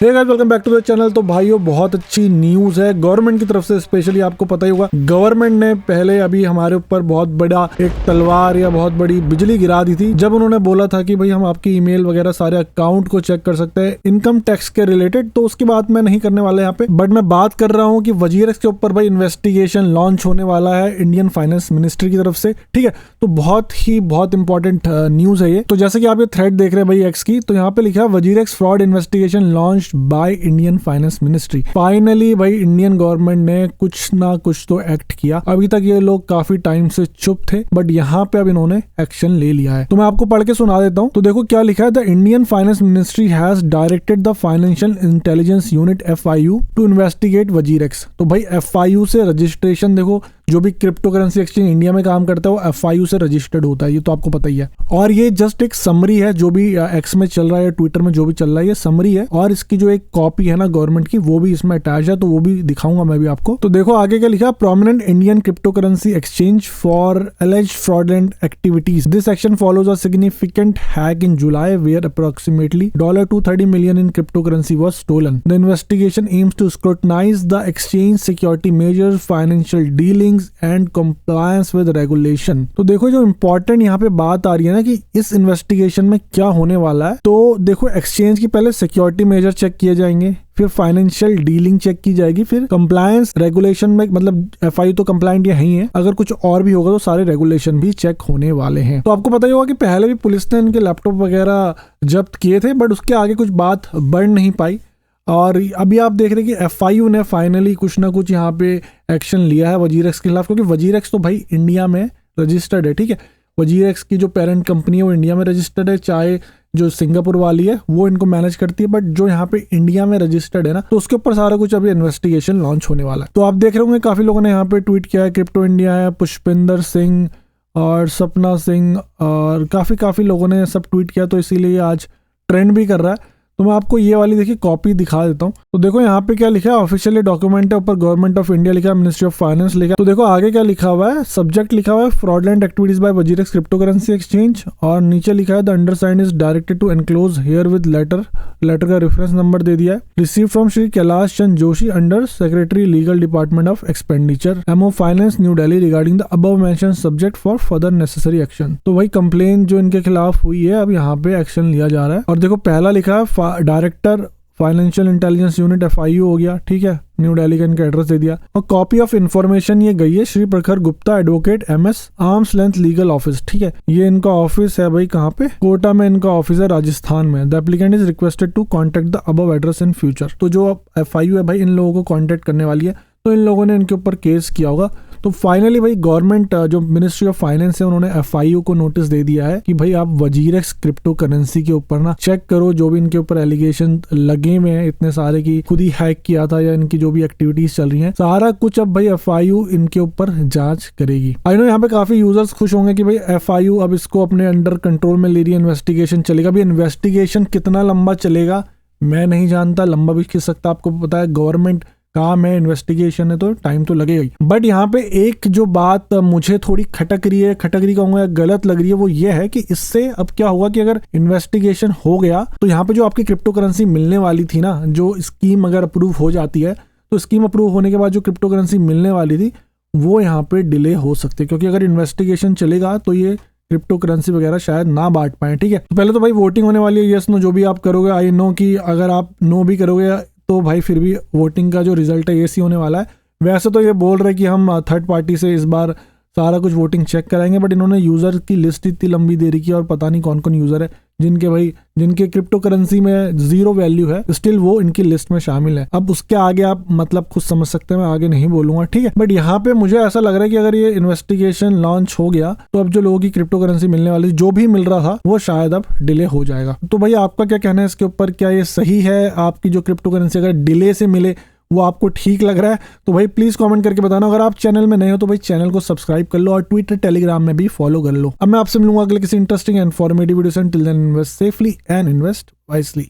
Hey guys, welcome back to the channel. तो भाइयों, बहुत अच्छी न्यूज है गवर्नमेंट की तरफ से। स्पेशली आपको पता ही होगा, गवर्नमेंट ने पहले अभी हमारे ऊपर बहुत बड़ा एक तलवार या बहुत बड़ी बिजली गिरा दी थी, जब उन्होंने बोला था कि भाई हम आपकी ईमेल वगैरह सारे अकाउंट को चेक कर सकते हैं इनकम टैक्स के रिलेटेड। तो उसकी बात मैं नहीं करने वाला यहाँ पे, बट मैं बात कर रहा हूँ कि वजीरक्स के ऊपर भाई इन्वेस्टिगेशन लॉन्च होने वाला है इंडियन फाइनेंस मिनिस्ट्री की तरफ से। ठीक है, तो बहुत इंपॉर्टेंट न्यूज है ये। तो जैसे कि आप ये थ्रेड देख रहे हैं भाई एक्स की, तो यहाँ पे लिखा है WazirX fraud investigation launch by Indian finance ministry. Finally भाई इंडियन गवर्नमेंट ने कुछ ना कुछ तो एक्ट किया। अभी तक ये लोग काफी टाइम से चुप थे, बट यहाँ पे अब इन्होंने एक्शन ले लिया है। तो मैं आपको पढ़ के सुना देता हूँ। तो देखो क्या लिखा है, the Indian finance ministry has directed the financial intelligence unit FIU to investigate WazirX. तो भाई FIU से रजिस्ट्रेशन, देखो जो भी क्रिप्टो करेंसी एक्सचेंज इंडिया में काम करता है वो FIU से रजिस्टर्ड होता है, ये तो आपको पता ही है। और ये जस्ट एक समरी है, जो भी एक्स में चल रहा है, ट्विटर में जो भी चल रहा है, ये समरी है। और इसकी जो एक कॉपी है ना गवर्नमेंट की, वो भी इसमें अटैच है, तो वो भी दिखाऊंगा मैं भी आपको। तो देखो आगे क्या लिखा, prominent Indian crypto currency exchange for alleged fraudulent activities. This action follows a significant hack in July where approximately $230 million in cryptocurrency was stolen. The investigation aims to scrutinize the exchange security measures, financial dealings and compliance with regulation. तो देखो जो important यहाँ पे बात आ रही है ना कि इस इन्वेस्टिगेशन में क्या होने वाला है। तो देखो एक्सचेंज की पहले सिक्योरिटी मेजर चेक किए जाएंगे, फिर फाइनेंशियल डीलिंग चेक की जाएगी, फिर कंप्लायंस रेगुलेशन में, मतलब FIU तो कंप्लायंट ये ही है, अगर कुछ और भी होगा तो सारे रेगुलेशन भी चेक होने वाले हैं। तो आपको पता ही होगा कि पहले भी पुलिस ने इनके लैपटॉप वगैरह जब्त किए थे, बट उसके आगे कुछ बात बढ़ नहीं पाई। और अभी आप देख रहे हैं कि FIU ने फाइनली कुछ ना कुछ यहाँ पे एक्शन लिया है वजीरक्स के खिलाफ, क्योंकि वजीरक्स तो भाई इंडिया में रजिस्टर्ड है। ठीक है, वजीरक्स की जो पेरेंट कंपनी है वो इंडिया में रजिस्टर्ड है, चाहे जो सिंगापुर वाली है वो इनको मैनेज करती है, बट जो यहाँ पे इंडिया में रजिस्टर्ड है ना, तो उसके ऊपर सारा कुछ अभी इन्वेस्टिगेशन लॉन्च होने वाला है। तो आप देख रहे होंगे काफी लोगों ने यहाँ पे ट्वीट किया है, क्रिप्टो इंडिया है, पुष्पिंदर सिंह और सपना सिंह और काफी लोगों ने सब ट्वीट किया, तो इसीलिए आज ट्रेंड भी कर रहा है। तो मैं आपको ये वाली देखिए कॉपी दिखा देता हूँ। तो देखो यहाँ पे क्या लिखा है, ऑफिशियली डॉक्यूमेंट है, ऊपर गवर्नमेंट ऑफ इंडिया लिखा है, मिनिस्ट्री ऑफ फाइनेंस लिखा है। तो देखो आगे क्या लिखा हुआ है, सब्जेक्ट लिखा हुआ है fraudulent activities by WazirX crypto currency exchange, और नीचे लिखा है the undersigned is directed to enclose herewith letter का रेफरेंस नंबर दे दिया है, receive from Shri Kailash Chand Joshi under secretary legal department of expenditure MO finance new Delhi regarding the above mention subject for further necessary action. तो वही complain जो इनके खिलाफ हुई है, अब यहाँ पे एक्शन लिया जा रहा है। और देखो पहला लिखा है director financial intelligence unit FIU हो गया, ठीक है, न्यू दिल्ली का इनका एड्रेस दे दिया। और कॉपी ऑफ इन्फॉर्मेशन ये गई है श्री प्रखर Gupta advocate MS arms length legal office. ठीक है, ये इनका ऑफिस है भाई, कहाँ पे, कोटा में इनका ऑफिस है, राजस्थान में। The applicant is requested to contact the above address in future. तो जो FIU है भाई इन लोगों को कॉन्टेक्ट करने वाली है, तो इन लोगों ने इनके ऊपर केस किया होगा। तो फाइनली भाई गवर्नमेंट जो मिनिस्ट्री ऑफ फाइनेंस है उन्होंने FIU को नोटिस दे दिया है कि भाई आप वजीरक्स क्रिप्टो करेंसी के ऊपर ना चेक करो, जो भी इनके ऊपर एलिगेशन लगे हुए हैं इतने सारे की खुद ही हैक किया था या इनकी जो भी एक्टिविटीज चल रही हैं, सारा कुछ अब भाई FIU इनके ऊपर जांच करेगी। आई नो यहाँ पे काफी यूजर्स खुश होंगे कि भाई FIU अब इसको अपने अंडर कंट्रोल में ले रही है, इन्वेस्टिगेशन चलेगा। अभी इन्वेस्टिगेशन कितना लंबा चलेगा मैं नहीं जानता, लंबा भी खिंच सकता, आपको पता है गवर्नमेंट काम है, इन्वेस्टिगेशन है, तो टाइम तो लगेगा ही। बट यहाँ पे एक जो बात मुझे थोड़ी खटक रही कहूंगा, गलत लग रही है, वो ये है कि इससे अब क्या होगा कि अगर इन्वेस्टिगेशन हो गया तो यहाँ पे जो आपकी क्रिप्टो करेंसी मिलने वाली थी ना, जो स्कीम अगर अप्रूव हो जाती है, तो स्कीम अप्रूव होने के बाद जो क्रिप्टो करेंसी मिलने वाली थी वो यहाँ पे डिले हो सकती है, क्योंकि अगर इन्वेस्टिगेशन चलेगा तो ये क्रिप्टो करेंसी वगैरह शायद ना बांट पाए। ठीक है, तो पहले तो भाई वोटिंग होने वाली है, यस नो जो भी आप करोगे। आई नो कि अगर आप नो भी करोगे तो भाई फिर भी वोटिंग का जो रिजल्ट है ये होने वाला है। वैसे तो ये बोल रहे कि हम थर्ड पार्टी से इस बार सारा कुछ वोटिंग चेक कराएंगे, बट इन्होंने यूजर की लिस्ट इतनी लंबी दे रही है और पता नहीं कौन कौन यूजर है जिनके क्रिप्टो करेंसी में 0 वैल्यू है, स्टिल वो इनकी लिस्ट में शामिल है। अब उसके आगे आप मतलब खुद समझ सकते हैं, मैं आगे नहीं बोलूंगा। ठीक है, बट यहाँ पे मुझे ऐसा लग रहा है कि अगर ये इन्वेस्टिगेशन लॉन्च हो गया तो अब जो लोगों की क्रिप्टो करेंसी मिलने वाली, जो भी मिल रहा था, वो शायद अब डिले हो जाएगा। तो भाई आपका क्या कहना है इसके ऊपर, क्या ये सही है? आपकी जो क्रिप्टो करेंसी अगर डिले से मिले वो आपको ठीक लग रहा है तो भाई प्लीज कमेंट करके बताना। अगर आप चैनल में नए हो तो भाई चैनल को सब्सक्राइब कर लो और ट्विटर टेलीग्राम में भी फॉलो कर लो। अब मैं आपसे मिलूंगा अगले किसी इंटरेस्टिंग एंड इन्फॉर्मेटिव वीडियो से। Till then invest safely and invest wisely.